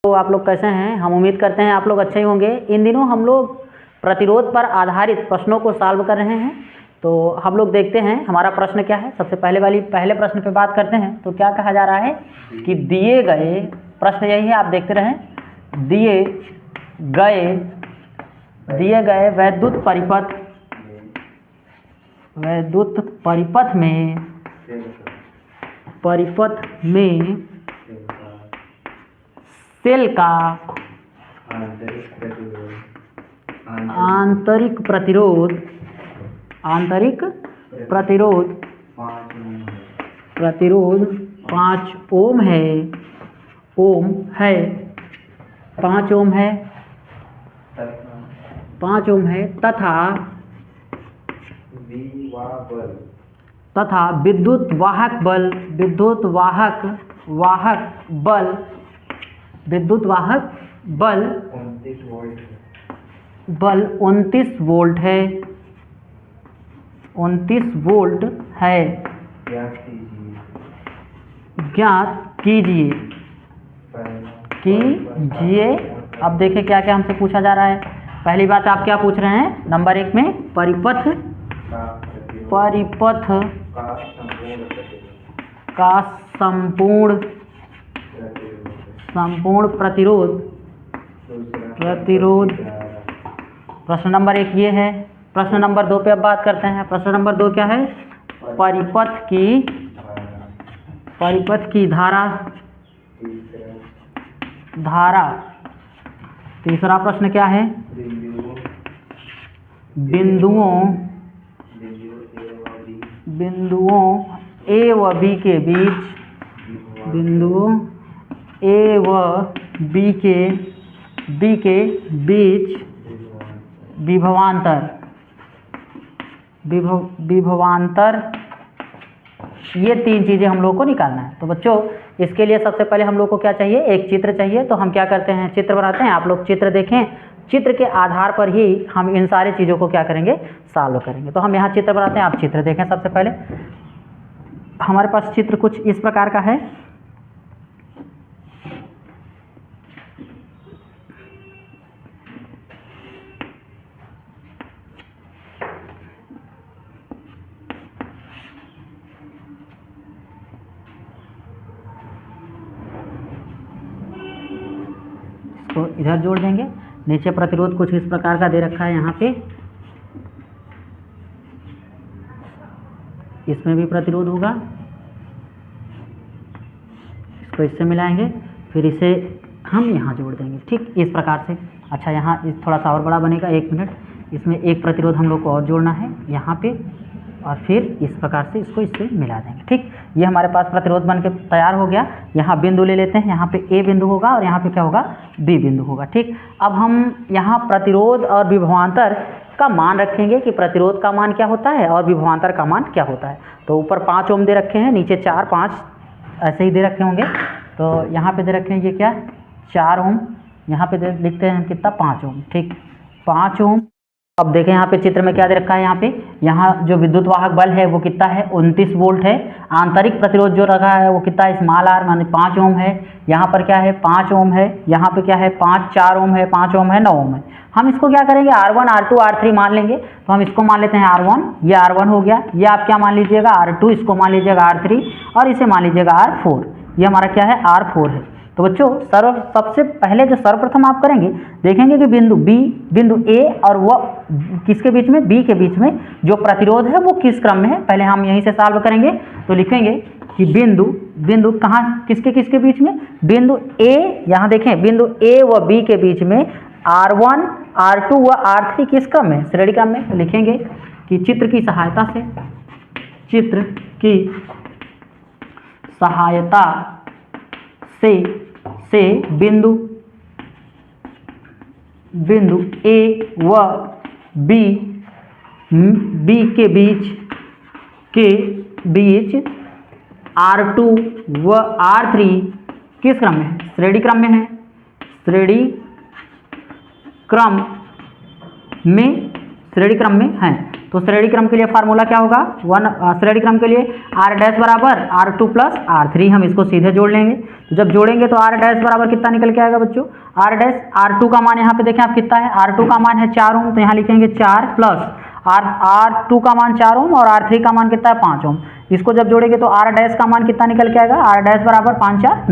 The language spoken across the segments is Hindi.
तो आप लोग कैसे हैं? हम उम्मीद करते हैं आप लोग अच्छे ही होंगे। इन दिनों हम लोग प्रतिरोध पर आधारित प्रश्नों को सॉल्व कर रहे हैं। तो हम लोग देखते हैं हमारा प्रश्न क्या है। सबसे पहले प्रश्न पे बात करते हैं। तो क्या कहा जा रहा है कि दिए गए, प्रश्न यही है, आप देखते रहें। दिए गए वैद्युत परिपथ में सेल का आंतरिक प्रतिरोध 5 ओम है 5 ओम है तथा विद्युत वाहक बल 29 वोल्ट है। ज्ञात कीजिए। अब देखें क्या क्या हमसे पूछा जा रहा है। पहली बात आप क्या पूछ रहे हैं? नंबर 1 में परिपथ का संपूर्ण प्रतिरोध। प्रश्न नंबर 1 ये है। प्रश्न नंबर 2 पे अब बात करते हैं। प्रश्न नंबर 2 क्या है? परिपथ की धारा। तीसरा प्रश्न क्या है? बिंदुओं A व B के बीच विभवांतर। ये 3 चीज़ें हम लोग को निकालना है। तो बच्चों इसके लिए सबसे पहले हम लोग को क्या चाहिए? एक चित्र चाहिए। तो हम क्या करते हैं? चित्र बनाते हैं। आप लोग चित्र देखें। चित्र के आधार पर ही हम इन सारी चीज़ों को क्या करेंगे? सॉल्व करेंगे। तो हम यहाँ चित्र बनाते हैं। आप चित्र देखें। सबसे पहले हमारे पास चित्र कुछ इस प्रकार का है। तो इधर जोड़ देंगे। नीचे प्रतिरोध कुछ इस प्रकार का दे रखा है। यहाँ पे इसमें भी प्रतिरोध होगा। इसको इससे मिलाएंगे, फिर इसे हम यहाँ जोड़ देंगे। ठीक इस प्रकार से। अच्छा, यहाँ इस थोड़ा सा और बड़ा बनेगा। 1 मिनट। इसमें एक प्रतिरोध हम लोग को और जोड़ना है यहाँ पे, और फिर इस प्रकार से इसको इससे मिला देंगे। ठीक, ये हमारे पास प्रतिरोध बन के तैयार हो गया। यहाँ बिंदु ले लेते हैं। यहाँ पे A बिंदु होगा और यहाँ पे क्या होगा? B बिंदु होगा। ठीक, अब हम यहाँ प्रतिरोध और विभवांतर का मान रखेंगे कि प्रतिरोध का मान क्या होता है और विभवांतर का मान क्या होता है। तो ऊपर 5 ओम दे रखे हैं, नीचे 4, 5 ऐसे ही दे रखे होंगे। तो यहाँ पे दे रखे हैं ये क्या? 4 ओम। यहाँ पे लिखते हैं कितना? 5 ओम। ठीक, 5 ओम। अब देखें यहाँ पे चित्र में क्या दे रखा है। यहाँ जो विद्युत वाहक बल है वो कितना है? 29 वोल्ट है। आंतरिक प्रतिरोध जो रखा है वो कितना है? स्मॉल r माने 5 ओम है। यहाँ पर क्या है? 5 ओम है। यहाँ पे क्या है? 4 ओम है, 5 ओम है, 9 ओम है। हम इसको क्या करेंगे? R1, R2, R3 मान लेंगे। तो हम इसको मान लेते हैं R1। ये R1 हो गया। ये आप क्या मान लीजिएगा? R2। इसको मान लीजिएगा R3 और इसे मान लीजिएगा R4। ये हमारा क्या है? R4 है। तो बच्चों सबसे पहले जो सर्वप्रथम आप करेंगे, देखेंगे कि बिंदु A और वह किसके बीच में? B के बीच में जो प्रतिरोध है वो किस क्रम में है। पहले हम यहीं से सॉल्व करेंगे। तो लिखेंगे कि बिंदु कहाँ किसके बीच में? बिंदु A, यहाँ देखें बिंदु A व B के बीच में R1, R2 व R3 किस क्रम में? श्रेणी क्रम में। तो लिखेंगे कि चित्र की सहायता से बिंदु A व B के बीच R2 व R3 किस क्रम में है? श्रेणी क्रम में है। श्रेणी क्रम में है। तो श्रेणी क्रम के लिए फार्मूला क्या होगा, श्रेणी क्रम के लिए r डैश बराबर r2 प्लस r3, हम इसको सीधे जोड़ लेंगे। तो जब जोड़ेंगे तो r डैश बराबर कितना निकल के आएगा बच्चों, r डैश r2 का मान यहाँ पे देखें आप कितना है, r2 का मान है 4 ओम, तो यहाँ लिखेंगे 4 प्लस r2 का मान 4 ओम और r3 का मान कितना है 5 ओम। इसको जब जोड़ेंगे तो r डैश का मान कितना निकल के आएगा, r डैश बराबर 5 4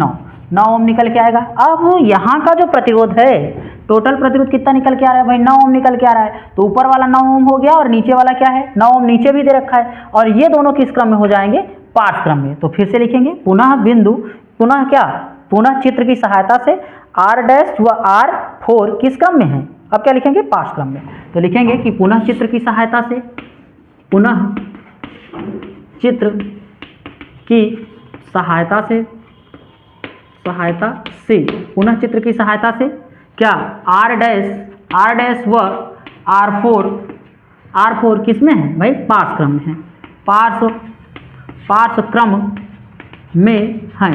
9 ओम निकल के आएगा। अब यहाँ का जो प्रतिरोध है, टोटल प्रतिरोध कितना निकल के आ रहा है भाई, 9 ओम निकल के आ रहा है। तो ऊपर वाला 9 ओम हो गया और नीचे वाला क्या है, 9 ओम नीचे भी दे रखा है, और ये दोनों किस क्रम में हो जाएंगे, पार्श्व क्रम में। तो फिर से लिखेंगे पुनः बिंदु, पुनः क्या, पुनः चित्र की सहायता से r डैश व r4 किस क्रम में है, अब क्या लिखेंगे, पार्श्व क्रम में। तो लिखेंगे कि पुनः चित्र की सहायता से, पुनः चित्र की सहायता से, पुनः चित्र की सहायता से क्या, r डैश व r4 किस में है भाई, पार्श्व क्रम में है, पार्श्व क्रम में है,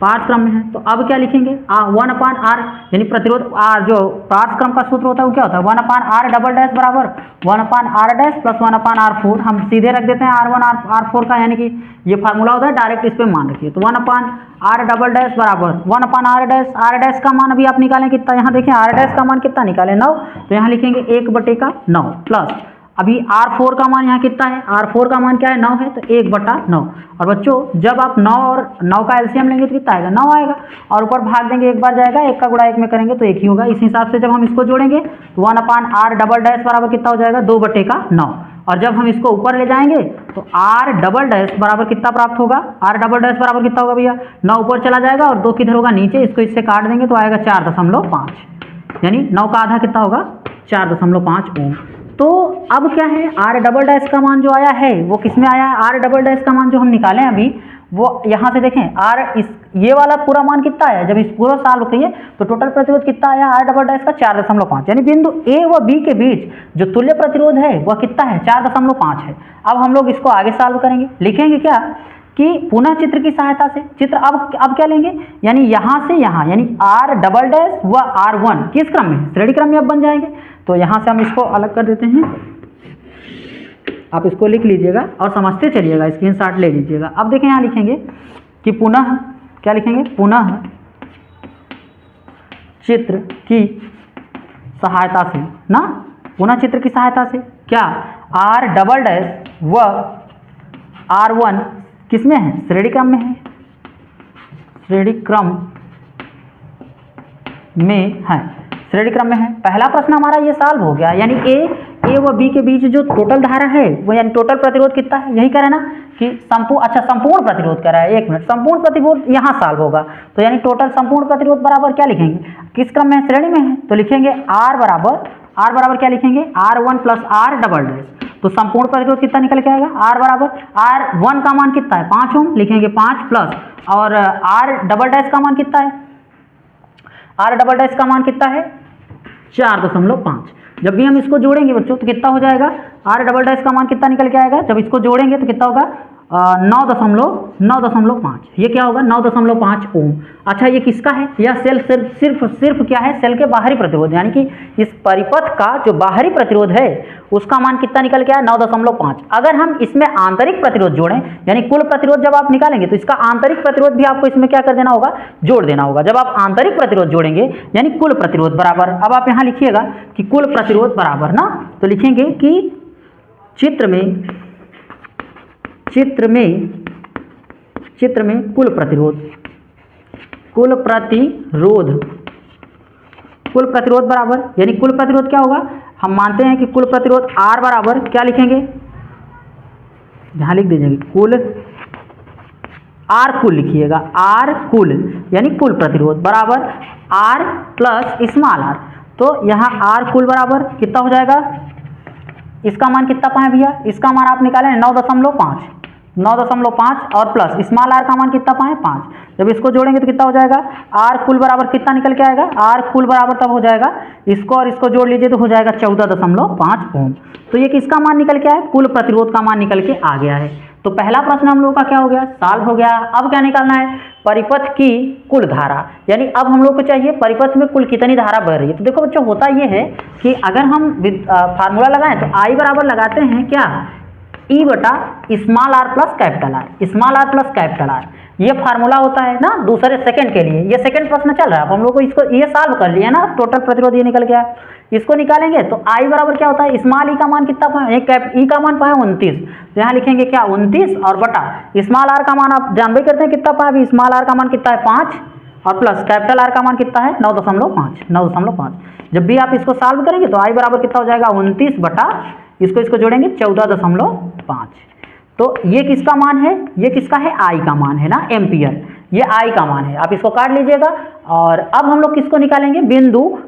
पार्श्व क्रम में है। तो अब क्या लिखेंगे, 1/r, यानी प्रतिरोध r जो पार्श्व क्रम का सूत्र होता है वो क्या होता है, 1/r डबल डैश बराबर 1/r डैश प्लस 1/r4, हम सीधे रख देते हैं r1 r4 का, यानी कि ये फार्मूला होता है, डायरेक्ट इस पे मान रखिए। तो 1/r डबल डैश बराबर 1/r डैश, r डैश का मान अभी आप निकालें कितना, यहाँ देखें r डैश का मान कितना निकालें 9, तो यहाँ लिखेंगे 1/9 प्लस अभी r4 का मान यहाँ कितना है, r4 का मान क्या है, 9 है, तो 1/9। और बच्चों जब आप 9 और 9 का एलसीएम लेंगे तो कितना आएगा, 9 आएगा, और ऊपर भाग देंगे एक बार जाएगा, 1 का गुणा 1 में करेंगे तो 1 ही होगा। इस हिसाब से जब हम इसको जोड़ेंगे तो 1/r डबल डैश बराबर कितना हो जाएगा, 2/9, और जब हम इसको ऊपर ले जाएंगे तो r डबल डैश बराबर कितना प्राप्त होगा, r डबल डैश बराबर कितना होगा भैया, 9 ऊपर चला जाएगा और 2 किधर होगा नीचे, इसको इससे काट देंगे तो आएगा 4.5, यानी 9 का आधा कितना होगा, 4.5 ओम। तो अब क्या है, r डबल डैश का मान जो आया है वो किस में आया है, r डबल डैश का मान जो हम निकाले हैं अभी, वो यहाँ से देखें ये वाला पूरा मान कितना आया, जब इस पूरा सॉल्व करिए तो टोटल प्रतिरोध कितना आया r डबल डैश का 4.5, यानी बिंदु a व b के बीच जो तुल्य प्रतिरोध है वह कितना है, 4.5 है। अब हम लोग इसको आगे सॉल्व करेंगे, लिखेंगे क्या कि पुनः चित्र की सहायता से, चित्र अब क्या लेंगे, यानी यहाँ से यहाँ, यानी r डबल डैश व r1 किस क्रम में, श्रेणी क्रम में अब बन जाएंगे। तो यहाँ से हम इसको अलग कर देते हैं, आप इसको लिख लीजिएगा और समझते चलिएगा, स्क्रीनशॉट ले लीजिएगा। अब देखें यहाँ लिखेंगे कि पुनः, क्या लिखेंगे, पुनः चित्र की सहायता से ना, पुनः चित्र की सहायता से क्या, r डबल डैश व r1 किस में है, श्रेणी क्रम में है, श्रेणी क्रम में है, श्रेणी क्रम में है। पहला प्रश्न हमारा ये सॉल्व हो गया, यानी ए व बी के बीच जो टोटल धारा है वो, यानी टोटल प्रतिरोध कितना है, यही कह रहे हैं ना कि संपूर्ण प्रतिरोध कह रहा है, 1 मिनट, संपूर्ण प्रतिरोध यहाँ सॉल्व होगा, तो यानी टोटल संपूर्ण प्रतिरोध बराबर क्या लिखेंगे, किस क्रम में है, श्रेणी में है, तो लिखेंगे r बराबर क्या लिखेंगे, r1 plus r double dash. तो संपूर्ण प्रतिरोध कितना निकल के आएगा, r बराबर r1 का मान कितना है, 5 ओम, लिखेंगे 5 प्लस, और r डबल डैश का मान कितना है, r डबल डैश का मान कितना है, 4.5। जब भी हम इसको जोड़ेंगे बच्चों तो कितना हो जाएगा, r डबल डैश का मान कितना निकल के आएगा, जब इसको जोड़ेंगे तो कितना होगा, 9.5, ये क्या होगा, 9.5 ओम। अच्छा ये किसका है, यह सेल सिर्फ क्या है, सेल के बाहरी प्रतिरोध, यानी कि इस परिपथ का जो बाहरी प्रतिरोध है उसका मान कितना निकल के आया, 9.5। अगर हम इसमें आंतरिक प्रतिरोध जोड़ें, यानी कुल प्रतिरोध जब आप निकालेंगे तो इसका आंतरिक प्रतिरोध भी आपको इसमें क्या कर देना होगा, जोड़ देना होगा। जब आप आंतरिक प्रतिरोध जोड़ेंगे यानी कुल प्रतिरोध बराबर, अब आप यहाँ लिखिएगा कि कुल प्रतिरोध बराबर ना, तो लिखेंगे कि चित्र में कुल प्रतिरोध बराबर, यानी कुल प्रतिरोध क्या होगा, हम मानते हैं कि कुल प्रतिरोध R बराबर क्या लिखेंगे, यहाँ लिख दीजिएगा कुल, R कुल लिखिएगा, R कुल यानी कुल प्रतिरोध बराबर R प्लस स्मॉल r। तो यहाँ R कुल बराबर कितना हो जाएगा, इसका मान कितना पाए भैया, इसका मान आप निकालें 9.5 और प्लस स्मॉल r का मान कितना पाए 5। जब इसको जोड़ेंगे तो कितना हो जाएगा, r कुल बराबर कितना निकल के आएगा, r कुल बराबर तब हो जाएगा, इसको और इसको जोड़ लीजिए तो हो जाएगा 14.5 ओम। तो ये किसका मान निकल के आया, कुल प्रतिरोध का मान निकल के आ गया है। तो पहला प्रश्न हम लोगों का क्या हो गया, सॉल्व हो गया। अब क्या निकालना है, परिपथ की कुल धारा, यानी अब हम लोग को चाहिए परिपथ में कुल कितनी धारा बह रही है। तो देखो बच्चों, होता ये है कि अगर हम फार्मूला लगाएं तो आई बराबर लगाते हैं क्या, ई बटा small R plus capital R, small R plus capital R, ये फार्मूला होता है ना दूसरे सेकंड के लिए। ये सेकंड प्रश्न चल रहा है, अब हम लोग को इसको ये सॉल्व कर लिया ना, टोटल प्रतिरोध ये निकल गया, इसको निकालेंगे तो आई बराबर क्या होता है, स्मॉल ई का मान कितना पाए, ई का मान पाए 29, तो यहाँ लिखेंगे क्या 29 और बटा स्मॉल आर का मान आप जानबे करते हैं कितना पाए, अभी स्मॉल आर का मान कितना है 5 और प्लस कैपिटल आर का मान कितना है 9.5। जब भी आप इसको सॉल्व करेंगे तो आई बराबर कितना हो जाएगा 29 बटा इसको जोड़ेंगे 14.5। तो ये किसका मान है, ये किसका है, आई का मान है ना, एम्पियर, ये आई का मान है, आप इसको काट लीजिएगा। और अब हम लोग किसको निकालेंगे, बिंदु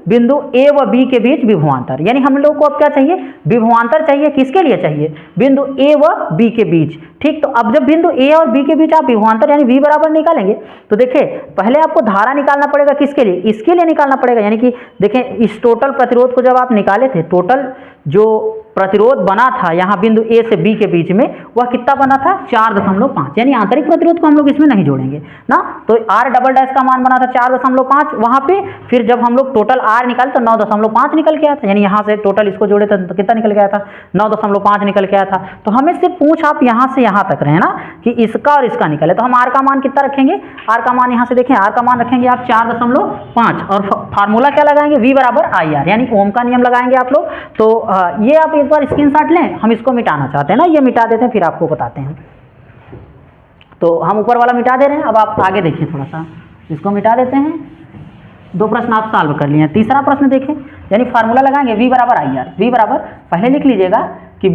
ए व बी के बीच विभवांतर, यानी हम लोग को अब क्या चाहिए, विभवांतर चाहिए, किसके लिए चाहिए, बिंदु ए व बी के बीच। ठीक, तो अब जब बिंदु ए और बी के बीच आप विभवांतर यानी v बराबर निकालेंगे तो देखिए पहले आपको धारा निकालना पड़ेगा, किसके लिए, इसके लिए निकालना पड़ेगा, यानी कि देखें इस टोटल प्रतिरोध को जब आप निकाले थे, टोटल जो प्रतिरोध बना था यहाँ बिंदु ए से बी के बीच में वह कितना बना था 4.5, यानी आंतरिक प्रतिरोध को हम लोग इसमें नहीं जोड़ेंगे ना, तो आर डबल डैश का मान बना था 4.5 वहाँ पे, फिर जब हम लोग टोटल आर निकाले तो 9.5 निकल के आया था, यानी यहाँ से टोटल इसको जोड़े तो कितना निकल गया था 9.5 निकल के आया था। तो हमें सिर्फ पूछ आप यहाँ से यहाँ तक रहे ना कि इसका और इसका निकले, तो हम आर का मान कितना रखेंगे, आर का मान यहाँ से देखें, आर का मान रखेंगे आप 4.5 और फार्मूला क्या लगाएंगे, v बराबर आई आर, यानी ओम का नियम लगाएंगे आप लोग। तो ये आप एक बार स्क्रीनशॉट लें, हम इसको मिटाना चाहते हैं ना, ये मिटा देते हैं फिर आपको बताते हैं। तो हम ऊपर वाला मिटा दे रहे हैं, अब आप आगे देखिए थोड़ा सा, इसको मिटा देते हैं। 2 प्रश्न आप सॉल्व कर लिए हैं, तीसरा प्रश्न देखें, यानी फार्मूला लगाएंगे v बराबर आई आर, v बराबर पहले लिख लीजिएगा कि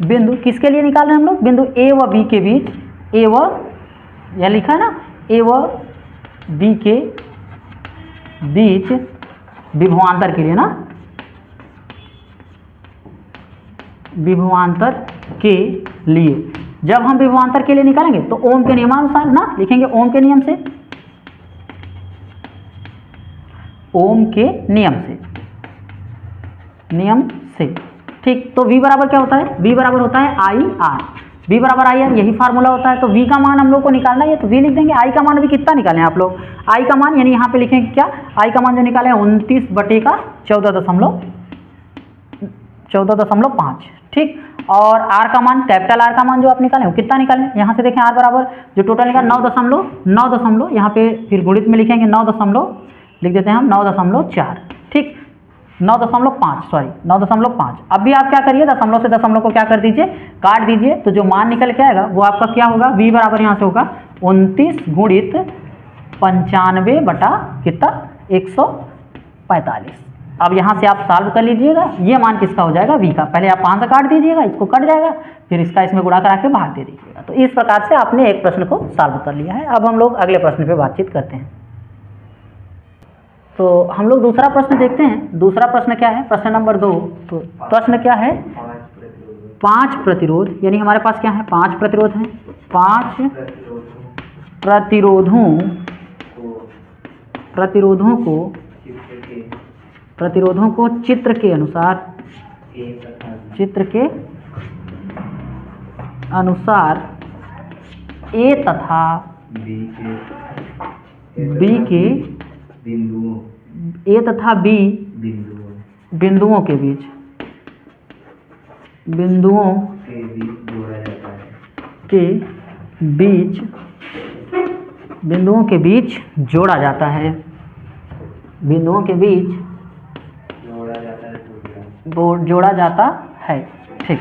बिंदु किसके लिए निकाल रहे हैं हम लोग, बिंदु ए व बी के बीच, ए व यह लिखा है ना, ए व बी के बीच विभवांतर के लिए ना, विभवांतर के लिए जब हम विभवांतर के लिए निकालेंगे तो ओम के नियमानुसार ना लिखेंगे, ओम के नियम से, ओम के नियम से। ठीक, तो v बराबर क्या होता है, v बराबर होता है आई आर, v बराबर आई आर, यही फार्मूला होता है। तो v का मान हम लोग को निकालना है, तो v लिख देंगे। i का मान अभी कितना निकालें आप लोग, i का मान यानी यहाँ पे लिखेंगे क्या, i का मान जो निकाले 29 बटे का 14.5। ठीक, और r का मान, कैपिटल R का मान जो आप निकालें वो कितना निकालें, यहाँ से देखें r बराबर जो टोटल निकाल 9 यहाँ पे फिर गुणित में लिखेंगे 9 लिख देते हैं हम 9.4। ठीक, 9.5। अब भी आप क्या करिए, दशमलव से दशमलव को क्या कर दीजिए, काट दीजिए, तो जो मान निकल के आएगा वो आपका क्या होगा, v बराबर यहाँ से होगा 29 गुणित 95 बटा कितना 145। अब यहाँ से आप सॉल्व कर लीजिएगा, ये मान किसका हो जाएगा, v का, पहले आप 5 से काट दीजिएगा, इसको कट जाएगा, फिर इसका इसमें गुणा करा के बाहर दे दीजिएगा। तो इस प्रकार से आपने एक प्रश्न को सॉल्व कर लिया है। अब हम लोग अगले प्रश्न पे बातचीत करते हैं। तो हम लोग दूसरा प्रश्न देखते हैं। दूसरा प्रश्न क्या है, प्रश्न नंबर 2। तो प्रश्न क्या है, 5 प्रतिरोध, यानी हमारे पास क्या है 5 प्रतिरोध हैं, 5 प्रतिरोधों को चित्र के अनुसार ए तथा बी बिंदुओं के बीच जोड़ा जाता है, जोड़ा जाता है। ठीक,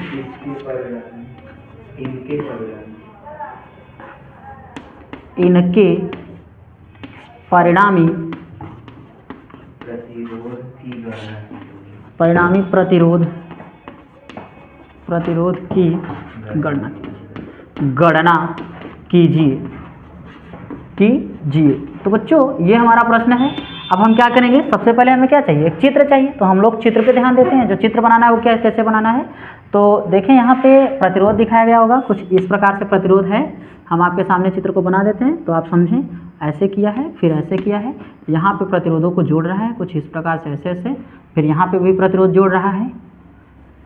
इनके परिणामी प्रतिरोध की गणना कीजिए। तो बच्चों ये हमारा प्रश्न है। अब हम क्या करेंगे, सबसे पहले हमें क्या चाहिए, एक चित्र चाहिए, तो हम लोग चित्र पे ध्यान देते हैं। जो चित्र बनाना है वो कैसे बनाना है, तो देखें यहाँ पे प्रतिरोध दिखाया गया होगा, कुछ इस प्रकार से प्रतिरोध है। हम आपके सामने चित्र को बना देते हैं तो आप समझें, ऐसे किया है, फिर ऐसे किया है, यहाँ पे प्रतिरोधों को जोड़ रहा है कुछ इस प्रकार से, ऐसे, फिर यहाँ पे भी प्रतिरोध जोड़ रहा है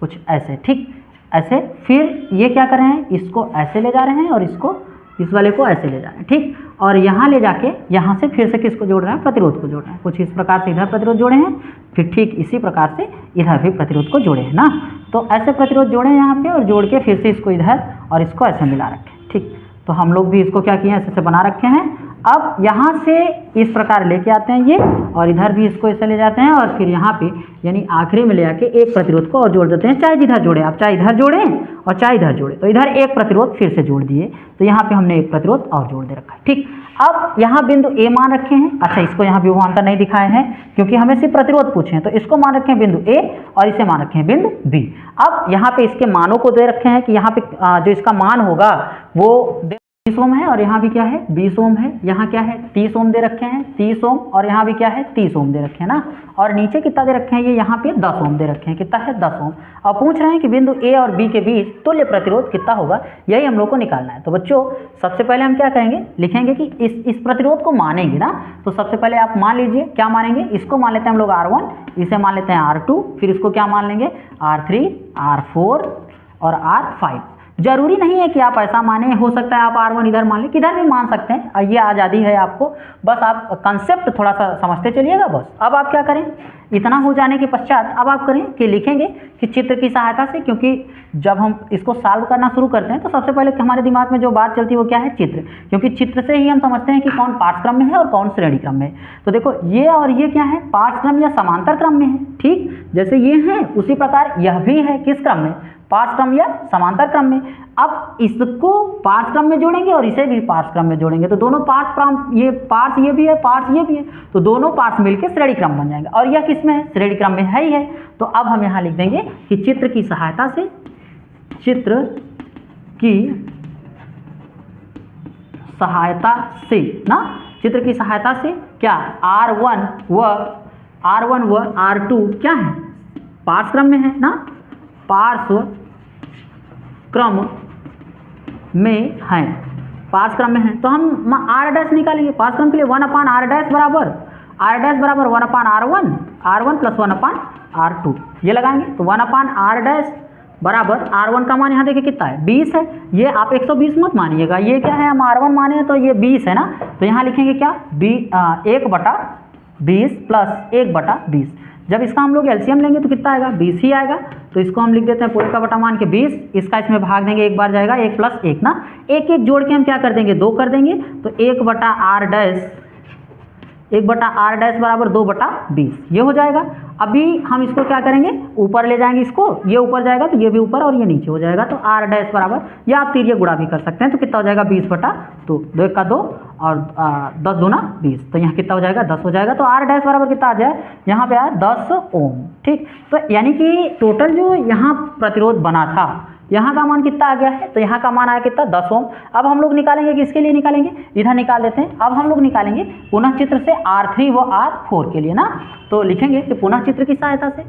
कुछ ऐसे। ठीक, ऐसे, फिर ये क्या कर रहे हैं, इसको ऐसे ले जा रहे हैं और इसको, इस वाले को ऐसे ले जा रहे हैं, ठीक। और यहाँ ले जाके यहाँ से फिर से किसको जोड़ रहे हैं, प्रतिरोध को जोड़ रहे हैं। कुछ इस प्रकार से इधर प्रतिरोध जोड़े हैं, फिर ठीक इसी प्रकार से इधर भी प्रतिरोध को जोड़े हैं ना। तो ऐसे प्रतिरोध जोड़े हैं यहाँ पे, और जोड़ के फिर से इसको इधर और इसको ऐसे मिला रखें, ठीक। तो हम लोग भी इसको क्या किए हैं, ऐसे बना रखे हैं। अब यहाँ से इस प्रकार लेके आते हैं ये, और इधर भी इसको ऐसे ले जाते हैं, और फिर यहाँ पे यानी आखिरी में ले आके एक प्रतिरोध को और जोड़ देते हैं, चाहे जिधर जोड़े आप, चाहे इधर जोड़ें और चाहे इधर जोड़े। तो इधर एक प्रतिरोध फिर से जोड़ दिए, तो यहाँ पे हमने एक प्रतिरोध और जोड़ दे रखा है, ठीक। अब यहाँ बिंदु ए मान रखे हैं। अच्छा, इसको यहाँ विभवांतर नहीं दिखाए हैं क्योंकि हमें सिर्फ प्रतिरोध पूछे हैं, तो इसको मान रखे हैं बिंदु ए और इसे मान रखे हैं बिंदु बी। अब यहाँ पे इसके मानों को दे रखे हैं कि यहाँ पे जो इसका मान होगा वो 30 ओम है, और यहाँ भी क्या है 20 ओम है। यहाँ क्या है 30 ओम दे रखे हैं, 30 ओम, और यहाँ भी क्या है 30 ओम दे रखे हैं ना। और नीचे कितना दे रखे हैं, ये यहाँ पे 10 ओम दे रखे हैं। कितना है 10 ओम। अब पूछ रहे हैं कि बिंदु ए और बी के बीच तुल्य प्रतिरोध कितना होगा, यही हम लोग को निकालना है। तो बच्चों सबसे पहले हम क्या करेंगे, लिखेंगे कि इस प्रतिरोध को मानेंगे ना। तो सबसे पहले आप मान लीजिए क्या मानेंगे, इसको मान लेते हैं हम लोग R1, इसे मान लेते हैं R2, फिर इसको क्या मान लेंगे R3, R4 और R5। जरूरी नहीं है कि आप ऐसा माने, हो सकता है आप R1 इधर मान लें, किधर भी मान सकते हैं, ये आज़ादी है आपको। बस आप कंसेप्ट थोड़ा सा समझते चलिएगा बस। अब आप क्या करें, इतना हो जाने के पश्चात अब आप करें कि लिखेंगे कि चित्र की सहायता से, क्योंकि जब हम इसको सॉल्व करना शुरू करते हैं तो सबसे पहले हमारे दिमाग में जो बात चलती है वो क्या है, चित्र। क्योंकि चित्र से ही हम समझते हैं कि कौन पार्श्व क्रम में है और कौन श्रेणी क्रम में है। तो देखो ये और ये क्या है, पार्श्व क्रम या समांतर क्रम में है, ठीक। जैसे ये है उसी प्रकार यह भी है, किस क्रम में, पार्श्व क्रम या समांतर क्रम में। अब इसको पार्श्व क्रम में जोड़ेंगे और इसे भी पार्श्व क्रम में जोड़ेंगे, तो दोनों पार्श्व क्रम, ये पार्श्व ये भी है, पार्श्व ये भी है, तो दोनों पार्श्व मिलकर श्रेणी क्रम बन जाएंगे। और यह किस में है, श्रेणी क्रम में है ही है। तो अब हम यहाँ लिख देंगे कि चित्र की सहायता से, चित्र की सहायता से ना, चित्र की सहायता से क्या R1 व R2 क्या है, पार्श्व क्रम में है ना, पार्श्व क्रम में है, पार्श्व क्रम में है। तो हम R डैश निकालेंगे पार्श्व क्रम के लिए, 1/R डैश बराबर 1/R1, R1 + 1/R2 ये लगाएंगे। तो 1/R डैश बराबर R1 का मान यहाँ देखिए कितना है 20 है। ये आप 120 मत मानिएगा, ये क्या है हम R1 माने हैं तो ये 20 है ना। तो यहाँ लिखेंगे क्या 1/20 + 1/20। जब इसका हम लोग एलसीएम लेंगे तो कितना आएगा 20 ही आएगा। तो इसको हम लिख देते हैं पूरे का बटा मान के 20, इसका इसमें भाग देंगे, एक बार जाएगा 1 + 1 ना, एक एक जोड़ के हम क्या कर देंगे 2 कर देंगे। तो 1/R डैश बराबर 2/20 ये हो जाएगा। अभी हम इसको क्या करेंगे ऊपर ले जाएंगे, इसको ये ऊपर जाएगा तो ये भी ऊपर और ये नीचे हो जाएगा। तो R डैश बराबर, या आप तिर्यक गुणा भी कर सकते हैं, तो कितना हो जाएगा 20/2, 2 × 2 और 10 दूना 20, तो यहाँ कितना हो जाएगा 10 हो जाएगा। तो R डैश बराबर कितना आ जाए, यहाँ पे आया 10 ओम, ठीक। तो यानी कि टोटल जो यहाँ प्रतिरोध बना था, यहाँ का मान कितना आ गया है, तो यहाँ का मान आया कितना 10 ओम। अब हम लोग निकालेंगे किसके लिए निकालेंगे, इधर निकाल देते हैं। अब हम लोग निकालेंगे पुनः चित्र से R3 व R4 के लिए ना। तो लिखेंगे कि पुनः चित्र की सहायता से,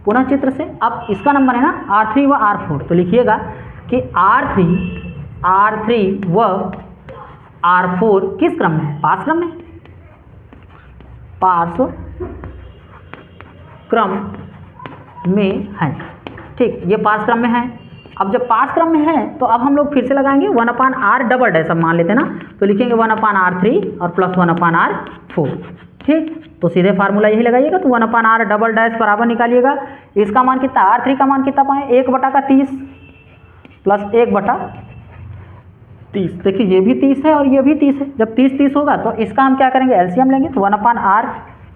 पुनः चित्र से। अब इसका नंबर है ना R3 व R4, तो लिखिएगा कि R3 व R4 किस क्रम में है, पार्श्व क्रम में, पार्श्व क्रम में है, ठीक। ये पार्श्व क्रम में है। अब जब पार्श्व क्रम में है तो अब हम लोग फिर से लगाएंगे 1/R डबल डैश, अब मान लेते हैं ना, तो लिखेंगे 1/R3 और प्लस 1/R4, ठीक। तो सीधे फार्मूला यही लगाइएगा। तो 1/R डबल डैश बराबर निकालिएगा, इसका मान कितना, R3 का मान कितना पाए 1/30 प्लस 1/30। देखिए ये भी 30 है और ये भी 30 है। जब 30 होगा तो इसका हम क्या करेंगे एलसीएम लेंगे। तो 1/R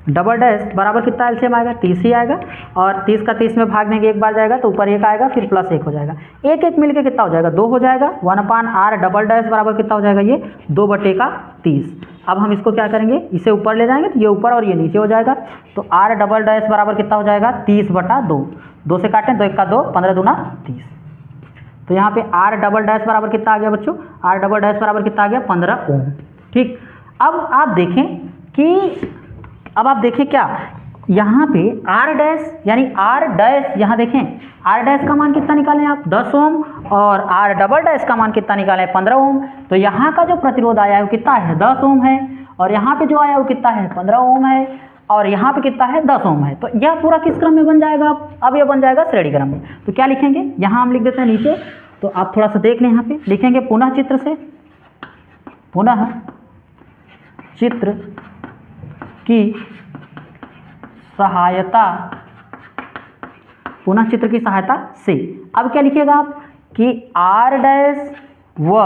डबल डैश बराबर कितना एलसीएम आएगा 30 ही आएगा, और 30 का 30 में भाग देंगे, एक बार जाएगा तो ऊपर 1 आएगा, फिर प्लस 1 हो जाएगा, एक एक मिलके कितना हो जाएगा 2 हो जाएगा। 1/R डबल डैश बराबर कितना हो जाएगा, ये 2/30। अब हम इसको क्या करेंगे, इसे ऊपर ले जाएंगे तो ये ऊपर और ये नीचे हो जाएगा। तो R डबल डैश बराबर कितना हो जाएगा 30/2, 2 से काटें 2 × 1 = 2, 15 दूना 30। तो यहाँ पे R डबल डैश बराबर कितना आ गया बच्चों, R डबल डैश बराबर कितना आ गया 15 ओम, ठीक। अब आप देखें क्या यहाँ पे R डैश यानी R डैश, यहाँ देखें R डैश का मान कितना निकालें आप 10 ओम, और R डबल डैश का मान कितना निकालें 15 ओम। तो यहाँ का जो प्रतिरोध आया है वो कितना है 10 ओम है, और यहाँ पे जो आया वो कितना है 15 ओम है। और यहाँ पे कितना है 10 ओम है, तो यह पूरा किस क्रम में बन जाएगा? अब यह बन जाएगा श्रेणी क्रम में। तो क्या लिखेंगे यहाँ हम लिख देते हैं नीचे, तो आप थोड़ा सा देख लें, यहाँ पे लिखेंगे पुनः चित्र से, पुनः चित्र की सहायता, पुनः चित्र की सहायता से। अब क्या लिखिएगा आप कि आर डैश व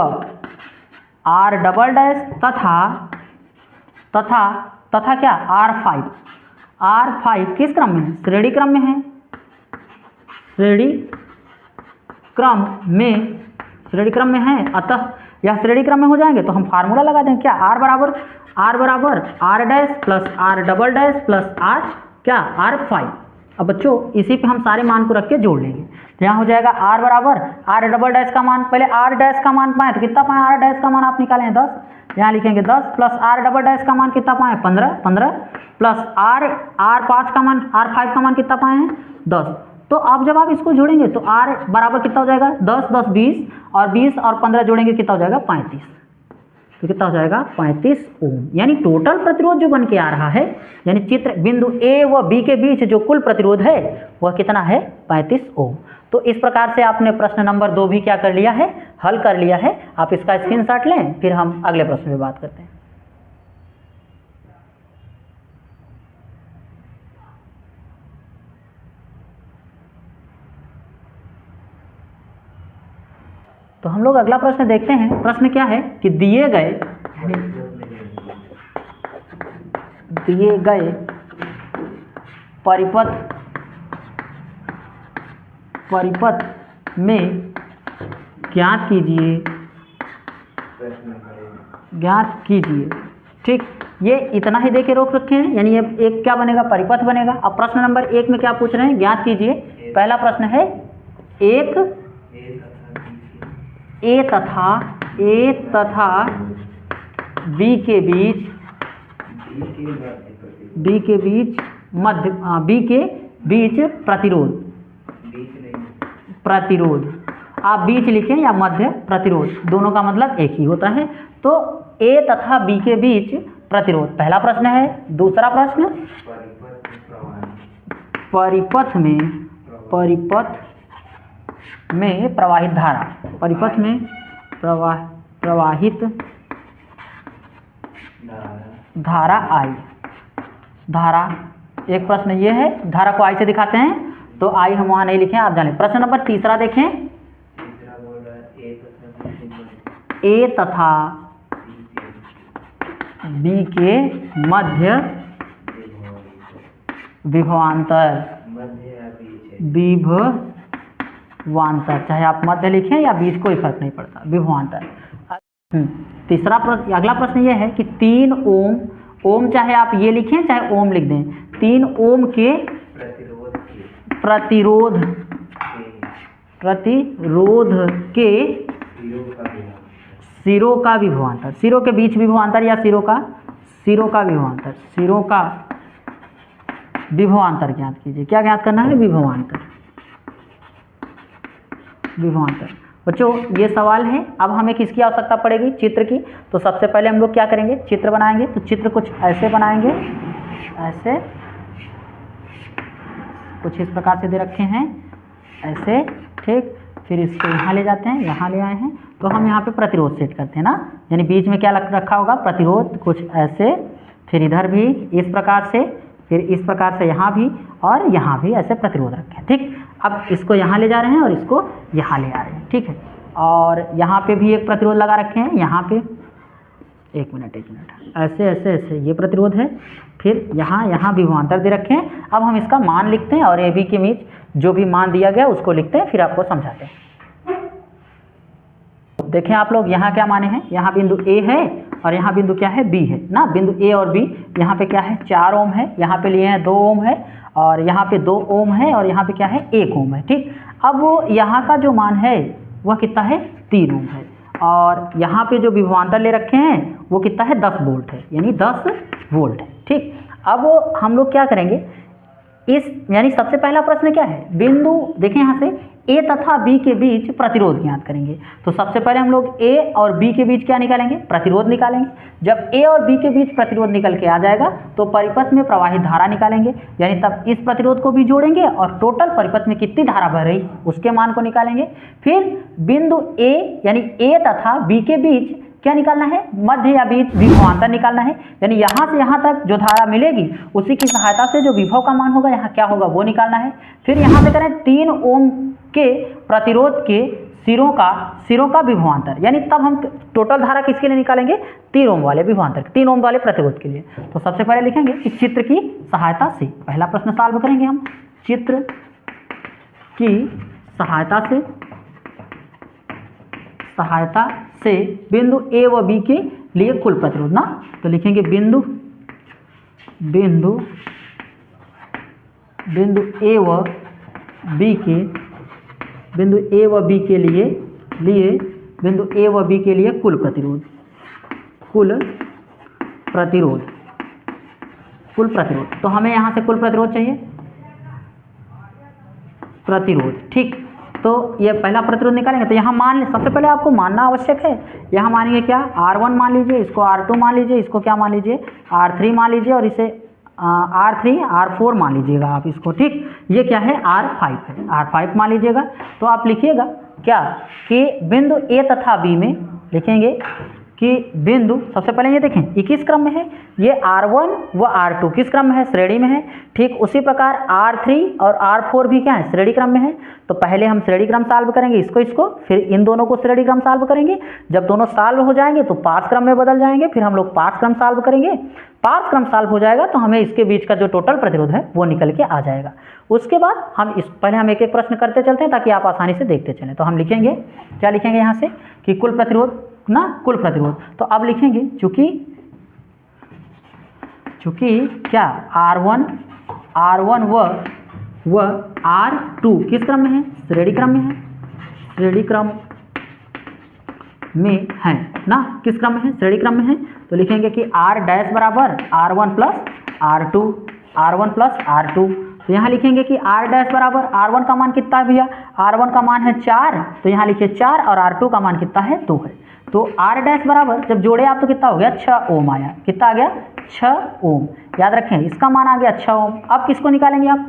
आर डबल डैश तथा क्या R5 किस क्रम में है? श्रेणी क्रम में है, श्रेणी क्रम में है, अतः यह श्रेणी क्रम में हो जाएंगे। तो हम फार्मूला लगा देंगे क्या, R बराबर R dash plus R double dash plus R क्या R5। अब बच्चों इसी पे हम सारे मान को रख के जोड़ लेंगे, तो यहाँ हो जाएगा R बराबर R डबल डैश का मान, पहले R डैश का मान पाएँ तो कितना पाएँ? R डैश का मान आप निकालें 10, यहाँ लिखेंगे 10 प्लस R डबल डैश का मान कितना पाएँ? 15 प्लस R5 का मान, R5 का मान कितना पाएँ हैं? 10। तो अब जब आप इसको जोड़ेंगे तो R बराबर कितना हो जाएगा? 10 10 20 और 20 और 15 जोड़ेंगे कितना हो जाएगा? 35। तो कितना हो जाएगा? 35 ओम। यानी टोटल प्रतिरोध जो बन के आ रहा है, यानी चित्र बिंदु ए व बी के बीच जो कुल प्रतिरोध है वह कितना है? 35 ओम। तो इस प्रकार से आपने प्रश्न नंबर 2 भी क्या कर लिया है? हल कर लिया है। आप इसका स्क्रीनशॉट लें, फिर हम अगले प्रश्न में बात करते हैं। तो हम लोग अगला प्रश्न देखते हैं। प्रश्न क्या है कि दिए गए परिपथ में ज्ञात कीजिए। ठीक, ये इतना ही दे के रोक रखे हैं, यानी ये एक क्या बनेगा? परिपथ बनेगा। अब प्रश्न नंबर 1 में क्या पूछ रहे हैं? ज्ञात कीजिए। पहला प्रश्न है एक ए तथा बी के बीच प्रतिरोध, आप बीच लिखें या मध्य प्रतिरोध, दोनों का मतलब एक ही होता है। तो ए तथा बी के बीच प्रतिरोध पहला प्रश्न है। दूसरा प्रश्न परिपथ में प्रवाहित धारा, परिपथ में प्रवाहित धारा I। धारा एक प्रश्न ये है, धारा को I से दिखाते हैं, तो I हम वहाँ नहीं लिखें, आप जाने। प्रश्न नंबर तीसरा देखें, ए तथा बी के मध्य विभवांतर, चाहे आप मध्य लिखें या बीच, कोई फर्क नहीं पड़ता, विभवांतर। तीसरा प्रश्न, अगला प्रश्न ये है कि 3 ओम चाहे आप ये लिखें चाहे ओम लिख दें, 3 ओम के प्रतिरोध के सिरों का विभवांतर, सिरों के बीच विभवांतर या सिरों का विभवांतर ज्ञात कीजिए। क्या ज्ञात करना है? विभवांतर। बच्चों ये सवाल है। अब हमें किसकी आवश्यकता पड़ेगी? चित्र की। तो सबसे पहले हम लोग क्या करेंगे? चित्र बनाएंगे। तो चित्र कुछ ऐसे बनाएंगे, ऐसे कुछ इस प्रकार से दे रखे हैं, ऐसे। ठीक, फिर इसको यहाँ ले जाते हैं, यहाँ ले आए हैं, तो हम यहाँ पे प्रतिरोध सेट करते हैं ना, यानी बीच में क्या रखा होगा? प्रतिरोध, कुछ ऐसे, फिर इधर भी इस प्रकार से, फिर इस प्रकार से यहाँ भी और यहाँ भी ऐसे प्रतिरोध रखें। ठीक, अब इसको यहाँ ले जा रहे हैं और इसको यहाँ ले आ रहे हैं। ठीक है, और यहाँ पे भी एक प्रतिरोध लगा रखे हैं, यहाँ पे एक मिनट ऐसे ऐसे ऐसे ये प्रतिरोध है, फिर यहाँ विभवांतर दे रखे हैं। अब हम इसका मान लिखते हैं और ए बी के बीच जो भी मान दिया गया उसको लिखते हैं, फिर आपको समझाते हैं। देखें आप लोग, यहाँ क्या माने हैं? यहाँ बिंदु ए है और यहाँ बिंदु क्या है? बी है ना। बिंदु ए और बी, यहाँ पे क्या है? 4 ओम है, यहाँ पे लिए हैं 2 ओम है, और यहाँ पे 2 ओम है, और यहाँ पे क्या है? 1 ओम है। ठीक, अब वो यहाँ का जो मान है वह कितना है? 3 ओम है, और यहाँ पे जो विभवांतर ले रखे हैं वो कितना है? 10 वोल्ट है, यानी 10 वोल्ट है। ठीक, अब हम लोग क्या करेंगे? इस यानी सबसे पहला प्रश्न क्या है, बिंदु देखें यहाँ से ए तथा बी के बीच प्रतिरोध ज्ञात करेंगे। तो सबसे पहले हम लोग ए और बी के बीच क्या निकालेंगे, प्रतिरोध निकालेंगे। जब ए और बी के बीच प्रतिरोध निकल के आ जाएगा तो परिपथ में प्रवाहित धारा निकालेंगे, यानी तब इस प्रतिरोध को भी जोड़ेंगे और टोटल परिपथ में कितनी धारा बह रही उसके मान को निकालेंगे। फिर बिंदु ए यानी ए तथा बी के बीच क्या निकालना है, मध्य या बीच विभवांतर निकालना है, यानी यहाँ से यहाँ तक जो धारा मिलेगी उसी की सहायता से जो विभव का मान होगा यहाँ क्या होगा वो निकालना है। फिर यहाँ पे करें 3 ओम के प्रतिरोध के सिरों का विभवांतर, यानी तब हम टोटल धारा किसके लिए निकालेंगे, 3 ओम वाले विभवांतर, 3 ओम वाले प्रतिरोध के लिए। तो सबसे पहले लिखेंगे कि चित्र की सहायता से, पहला प्रश्न सॉल्व करेंगे हम, चित्र की सहायता से बिंदु ए व बी के लिए कुल प्रतिरोध ना। तो लिखेंगे बिंदु ए व बी के लिए बिंदु ए व बी के लिए कुल प्रतिरोध। तो हमें यहाँ से कुल प्रतिरोध चाहिए, प्रतिरोध, ठीक। तो ये पहला प्रतिरोध निकालेंगे। तो यहाँ मान, सबसे पहले आपको मानना आवश्यक है, यहाँ मानेंगे क्या, R1 मान लीजिए, इसको R2 मान लीजिए, इसको क्या मान लीजिए, R3 मान लीजिए, और इसे R3 R4 मान लीजिएगा आप इसको, ठीक। ये क्या है, R5 है, R5 मान लीजिएगा। तो आप लिखिएगा क्या कि बिंदु ए तथा बी में लिखेंगे कि बिंदु, सबसे पहले ये देखें ये किस क्रम में है, ये R1 व R2 किस क्रम में है, श्रेणी में है, ठीक। उसी प्रकार R3 और R4 भी क्या है, श्रेणी क्रम में है। तो पहले हम श्रेणी क्रम सॉल्व करेंगे इसको, फिर इन दोनों को श्रेणी क्रम सॉल्व करेंगे। जब दोनों सॉल्व हो जाएंगे तो पास क्रम में बदल जाएंगे, फिर हम लोग पास क्रम सॉल्व करेंगे। पास क्रम सॉल्व हो जाएगा तो हमें इसके बीच का जो टोटल प्रतिरोध है वो निकल के आ जाएगा। उसके बाद पहले हम एक एक प्रश्न करते चलते हैं ताकि आप आसानी से देखते चलें। तो हम लिखेंगे, क्या लिखेंगे यहाँ से कि कुल प्रतिरोध ना, कुल प्रतिरोध। तो अब लिखेंगे चूंकि क्या R1 व R2 किस क्रम में है, श्रेणी क्रम में है, श्रेणी क्रम में है ना, किस क्रम में है, श्रेणी क्रम में है। तो लिखेंगे कि R डैश बराबर R1 प्लस R2। तो यहाँ लिखेंगे कि R डैश बराबर R1 का मान कितना है भैया, R1 का मान है 4, तो यहाँ लिखिए 4, और R2 का मान कितना है 2 है। तो R डैश बराबर जब जोड़े आप तो कितना हो गया, 6 ओम आया, कितना आ गया, 6 ओम। याद रखें इसका मान आ गया 6 ओम। अब किसको निकालेंगे आप,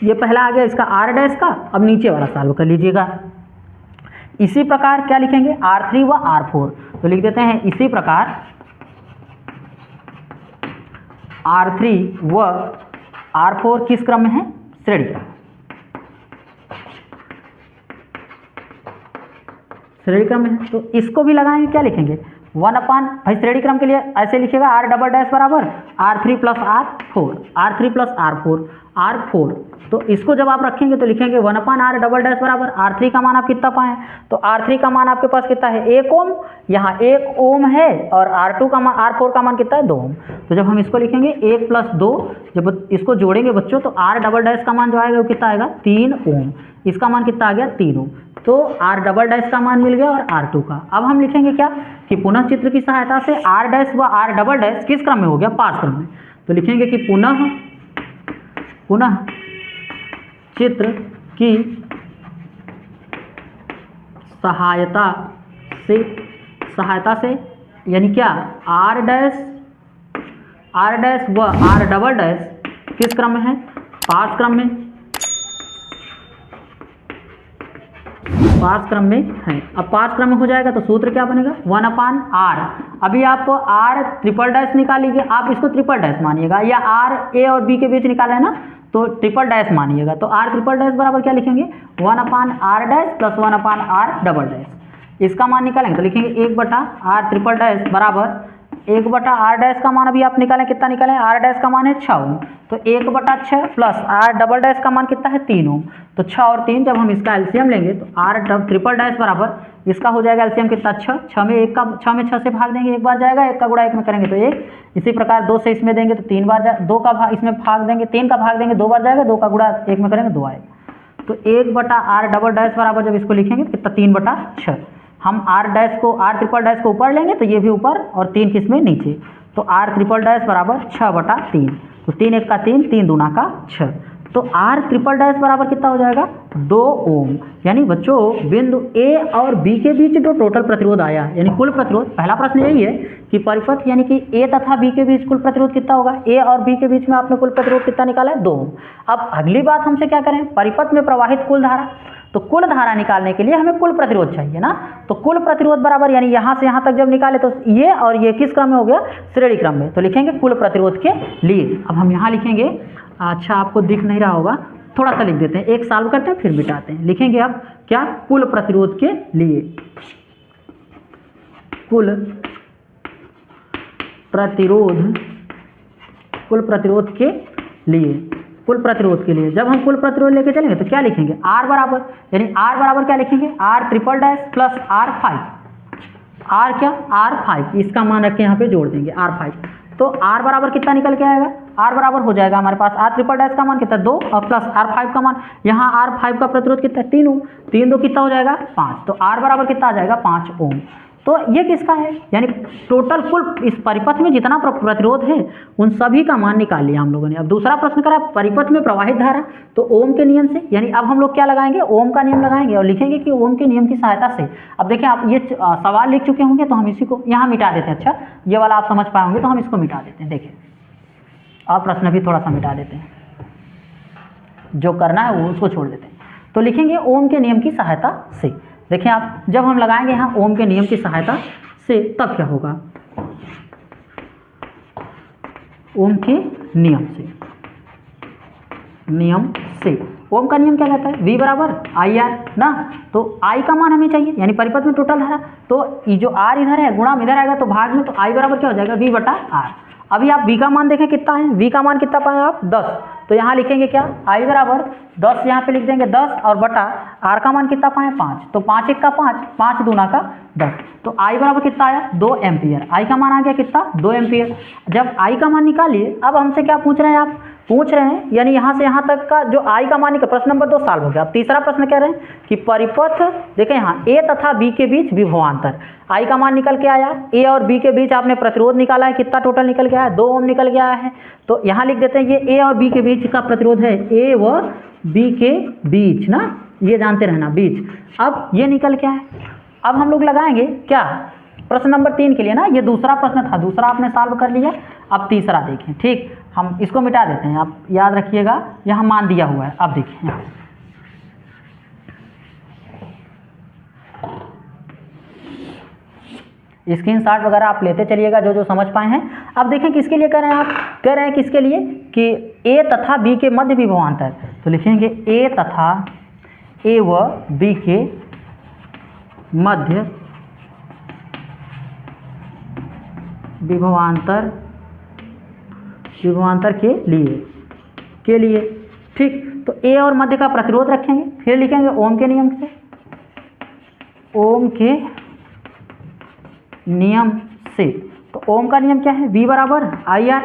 ये पहला आ गया इसका R डैश का, अब नीचे वाला सॉल्व कर लीजिएगा। इसी प्रकार क्या लिखेंगे, R3 व R4। तो लिख देते हैं इसी प्रकार R3 व R4 किस क्रम में है, श्रेणी क्रम, श्रेणी क्रम में है। तो इसको भी लगाएंगे, क्या लिखेंगे, 1 अपान, भाई श्रेणी क्रम के लिए ऐसे लिखिएगा R डबल डैश बराबर R3 प्लस R4। तो इसको जब आप रखेंगे तो लिखेंगे 1 अपान R डबल डैश बराबर R3 का मान आप कितना पाएँ, तो R3 का मान आपके पास कितना है, 1 ओम, यहाँ 1 ओम है, और R4 का मान कितना है, 2 ओम। तो जब हम इसको लिखेंगे 1 प्लस 2, जब इसको जोड़ेंगे बच्चों तो R डबल डैश का मान जो आएगा वो कितना आएगा, 3 ओम। इसका मान कितना आ गया, 3 ओम। तो R डबल डैश का मान मिल गया और R2 का। अब हम लिखेंगे क्या कि पुनः चित्र की सहायता से R डैश व R डबल डैश किस क्रम में हो गया, पास क्रम में। तो लिखेंगे कि पुनः चित्र की सहायता से यानी क्या, R डैश व R डबल डैश किस क्रम में है, पास क्रम में, पास क्रम में है। अब पास क्रम में हो जाएगा तो सूत्र क्या बनेगा, 1 अपान R। अभी आप R ट्रिपल डैश निकाल लीजिए, आप इसको ट्रिपल डैश मानिएगा, या R A और B के बीच निकाला है ना तो ट्रिपल डैश मानिएगा। तो R ट्रिपल डैश बराबर क्या लिखेंगे, 1 अपान R डैश प्लस 1 अपान R डबल डैश। इसका मान निकालेंगे तो लिखेंगे 1 बटा R ट्रिपल डैश बराबर 1 बटा R डैश का मान अभी आप निकालें, कितना निकालें, R डैश का मान है 6 ओम, तो 1 बटा 6 प्लस R डबल डैश का मान कितना है, 3 ओम। तो 6 और 3 जब हम इसका एलसीएम लेंगे तो R ट्रिपल डैश बराबर इसका हो जाएगा एलसीएम कितना, 6 में 6 से भाग देंगे, एक बार जाएगा, 1 का गुणा 1 में करेंगे तो 1। इसी प्रकार 2 से इसमें देंगे तो 3 बार, 2 का भाग इसमें भाग देंगे, 3 का भाग देंगे 2 बार जाएगा, 2 का गुणा 1 में करेंगे 2 आएगा। तो 1 बटा R डबल डैश बराबर जब इसको लिखेंगे तो कितना, 3 बटा 6। हम R ट्रिपल डैश को ऊपर लेंगे तो ये भी ऊपर और 3 किस में, नीचे। तो R ट्रिपल डैश बराबर 6 बटा 3। तो 3 1 का 3, 3 दूना का 6, तो R ट्रिपल डैश बराबर कितना हो जाएगा 2 ओम। यानी बच्चों बिंदु A और B के बीच जो टोटल प्रतिरोध आया यानी कुल प्रतिरोध, पहला प्रश्न यही है कि परिपथ यानी कि A तथा B के बीच कुल प्रतिरोध कितना होगा, A और B के बीच में आपने कुल प्रतिरोध कितना निकाला है 2 ओम। अब अगली बात हमसे क्या करें, परिपथ में प्रवाहित कुल धारा, तो कुल धारा निकालने के लिए हमें कुल प्रतिरोध चाहिए ना, तो कुल प्रतिरोध बराबर यानी यहाँ से यहाँ तक जब निकाले तो ये और ये किस क्रम में हो गया, श्रेणी क्रम में, तो लिखेंगे कुल प्रतिरोध के लिए। अब हम यहाँ लिखेंगे, अच्छा आपको दिख नहीं रहा होगा, थोड़ा सा लिख देते हैं, एक सॉल्व करते हैं फिर मिटाते हैं। लिखेंगे अब क्या, कुल प्रतिरोध के लिए, कुल प्रतिरोध के लिए, कुल प्रतिरोध के लिए जब हम कुल प्रतिरोध लेके चलेंगे तो क्या लिखेंगे, R बराबर, यानी R बराबर क्या लिखेंगे, R triple dash plus R5, R क्या, R5, इसका मान रख के यहाँ पे जोड़ देंगे R5, तो R बराबर कितना निकल के आएगा, R बराबर हो जाएगा हमारे पास R ट्रिपल डैश का मान कितना 2 और प्लस R5 का मान, यहाँ R5 का प्रतिरोध कितना है 3 ओम, 3 2 कितना हो जाएगा 5, तो R बराबर कितना आ जाएगा 5 ओम। तो ये किसका है, यानी टोटल कुल इस परिपथ में जितना प्रतिरोध है उन सभी का मान निकाल लिया हम लोगों ने। अब दूसरा प्रश्न करा परिपथ में प्रवाहित धारा, तो ओम के नियम से, यानी अब हम लोग क्या लगाएंगे, ओम का नियम लगाएंगे और लिखेंगे कि ओम के नियम की सहायता से। अब देखिए आप ये सवाल लिख चुके होंगे तो हम इसी को यहाँ मिटा देते हैं, अच्छा ये वाला आप समझ पाए होंगे तो हम इसको मिटा देते हैं। देखिए आप प्रश्न भी थोड़ा सा मिटा देते हैं, जो करना है वो उसको छोड़ देते हैं। तो लिखेंगे ओम के नियम की सहायता से। देखिए आप जब हम लगाएंगे यहाँ ओम के नियम की सहायता से तब क्या होगा, ओम के नियम से, ओम का नियम क्या कहता है, V बराबर IR ना, तो I का मान हमें चाहिए यानी परिपथ में टोटल धारा, तो ये जो R इधर है गुणा इधर आएगा तो भाग में, तो I बराबर क्या हो जाएगा V बटा R। अभी आप V का मान देखें कितना है, V का मान कितना पाए आप 10, तो यहाँ लिखेंगे क्या, I बराबर 10 यहाँ पे लिख देंगे 10 और बटा R का मान कितना पाए 5, तो 5 1 का 5, 5 दूना का 10, तो I बराबर कितना आया 2 एम्पियर, I का मान आ गया कितना 2 एम्पियर। जब I का मान निकालिए, अब हमसे क्या पूछ रहे हैं, आप पूछ रहे हैं यानी यहाँ से यहाँ तक का जो I का मान निकल, प्रश्न नंबर 2 सॉल्व हो गया। अब तीसरा प्रश्न कह रहे हैं कि परिपथ, देखें यहाँ A तथा B के बीच विभवांतर, I का मान निकल के आया, A और B के बीच आपने प्रतिरोध निकाला है, कितना टोटल निकल के आया 2 ओम निकल के आया है, तो यहाँ लिख देते हैं ये A और B के बीच का प्रतिरोध है, A व B के बीच ना, ये जानते रहना बीच। अब ये निकल के आया, अब हम लोग लगाएंगे क्या, प्रश्न नंबर 3 के लिए ना, ये दूसरा प्रश्न था, दूसरा आपने सॉल्व कर लिया, अब तीसरा देखें, ठीक हम इसको मिटा देते हैं, आप याद रखिएगा यहाँ मान दिया हुआ है। अब देखिए स्क्रीनशॉट वगैरह आप लेते चलिएगा जो जो समझ पाए हैं। अब देखें किसके लिए कर रहे हैं, आप कह रहे हैं किसके लिए कि A तथा B के मध्य विभवांतर, तो लिखेंगे A तथा A व B के मध्य विभवांतर के लिए ठीक, तो A और मध्य का प्रतिरोध रखेंगे, फिर लिखेंगे ओम के नियम से, ओम के नियम से, तो ओम का नियम क्या है, V बराबर IR,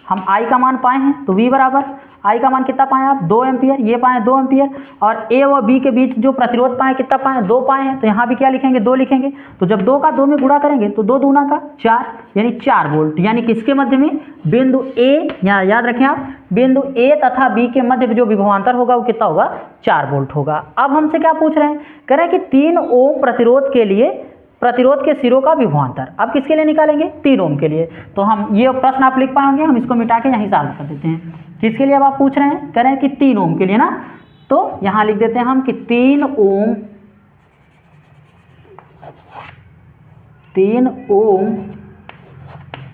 हम I का मान पाए हैं तो V बराबर I का मान कितना पाए आप 2 एम्पियर, ये पाए 2 एम्पियर, और A व B के बीच जो प्रतिरोध पाए कितना पाए 2 पाए हैं, तो यहाँ भी क्या लिखेंगे 2 लिखेंगे, तो जब 2 का 2 में गुणा करेंगे तो 2 दूना का 4 यानी 4 वोल्ट, यानी किसके मध्य में, बिंदु A, यहाँ याद रखें आप बिंदु A तथा B के मध्य जो विभवांतर होगा वो कितना होगा 4 वोल्ट होगा। अब हमसे क्या पूछ रहे हैं, कह रहे हैं कि 3 ओम प्रतिरोध के लिए प्रतिरोध के सिरों का विभवांतर, अब किसके लिए निकालेंगे 3 ओम के लिए, तो हम ये प्रश्न आप लिख पाएंगे, हम इसको मिटा के यहीं सॉल्व कर देते हैं। किसके लिए अब आप पूछ रहे हैं, कह रहे हैं कि 3 ओम के लिए ना, तो यहाँ लिख देते हैं हम कि 3 ओम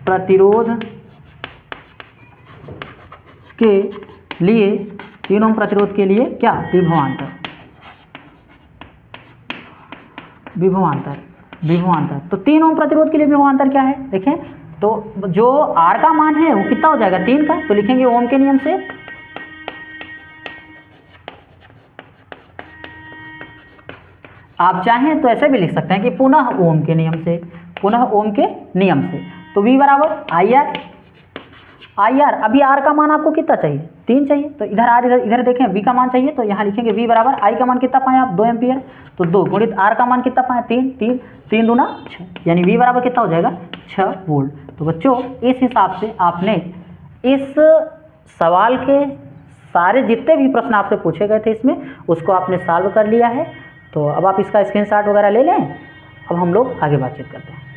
प्रतिरोध के लिए, 3 ओम प्रतिरोध के लिए क्या विभवांतर, तो 3 ओम प्रतिरोध के लिए विभवांतर क्या है, देखें तो जो R का मान है वो कितना हो जाएगा 3 का, तो लिखेंगे ओम के नियम से, आप चाहें तो ऐसे भी लिख सकते हैं कि पुनः ओम के नियम से, तो V बराबर IR, अभी R का मान आपको कितना चाहिए 3 चाहिए, तो इधर देखें V का मान चाहिए, तो यहाँ लिखेंगे V बराबर I का मान कितना पाए आप 2 एम्पियर, तो 2 गुणित R का मान कितना पाए 3 दूना 6, यानी V बराबर कितना हो जाएगा 6 वोल्ट। तो बच्चों इस हिसाब से आपने इस सवाल के सारे जितने भी प्रश्न आपसे पूछे गए थे इसमें, उसको आपने सॉल्व कर लिया है। तो अब आप इसका स्क्रीनशॉट वगैरह ले लें। अब हम लोग आगे बातचीत करते हैं।